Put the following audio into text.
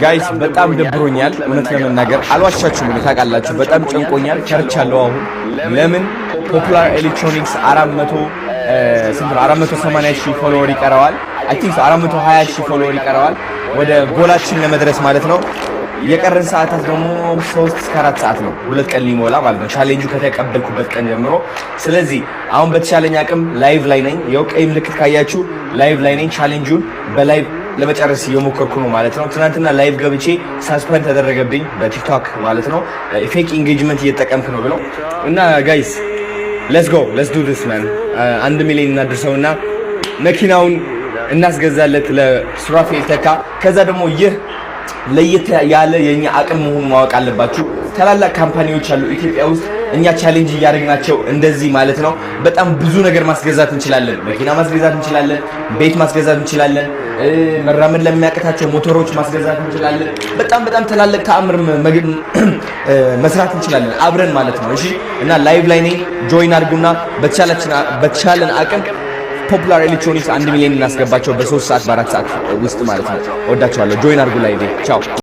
ጋይስ በጣም ደብሮኛል እውነት ለመናገር አልዋሻችሁም ታውቃላችሁ በጣም ጨንቆኛል ቸርቻለሁ አሁን ለምን ፖፑላር ኤሌክትሮኒክስ 480,000 ፎሎወር ይቀረዋል አይ ቲንክ 420,000 ፎሎወር ይቀረዋል ወደ ጎላችን ለመድረስ ማለት ነው የቀረን ሰዓታት ደግሞ 3 እስከ 4 ሰዓት ነው ሁለት ቀን ሊሞላ ማለት ነው ቻሌንጁ ከተቀበልኩበት ቀን ጀምሮ ስለዚህ አሁን በተቻለኝ አቅም ላይቭ ላይ ነኝ ያው ቀይ ምልክት ካያችሁ ላይቭ ላይ ነኝ ቻሌንጁን በላይቭ ለመጨረስ እየሞከርኩ ነው ማለት ነው ትናንትና ላይቭ ገብቼ ሳስፔንድ ተደረገብኝ በቲክቶክ ማለት ነው ፌክ ኢንጌጅመንት እየተጠቀምክ ነው ብለው እና ጋይስ ሌትስ ዱ ዲስ ማን 1 ሚሊዮን እናድርሰውና መኪናውን እናስገዛለት ለሱራፌል ተካ ከዛ ደግሞ ይህ ለየት ያለ የኛ አቅም መሆኑን ማወቅ አለባችሁ ታላላቅ ካምፓኒዎች አሉ ኢትዮጵያ ውስጥ እኛ ቻሌንጅ እያደረግናቸው እንደዚህ ማለት ነው በጣም ብዙ ነገር ማስገዛት እንችላለን መኪና ማስገዛት እንችላለን ቤት ማስገዛት እንችላለን መራመድ ለሚያቀታቸው ሞተሮች ማስገዛት እንችላለን በጣም ታላላቅ ተአምር መስራት እንችላለን አብረን ማለት ነው እሺ እና ላይቭ ላይ ነኝ ጆይን አድርጉና በተቻለን አቅም ፖፑላር ኤሌክትሮኒክስ 1 ሚሊዮን እናስገባቸው በ3 ሰዓት በ4 ሰዓት ውስጥ ማለት ነው ወዳችኋለሁ ጆይን አድርጉ ላይ ቻው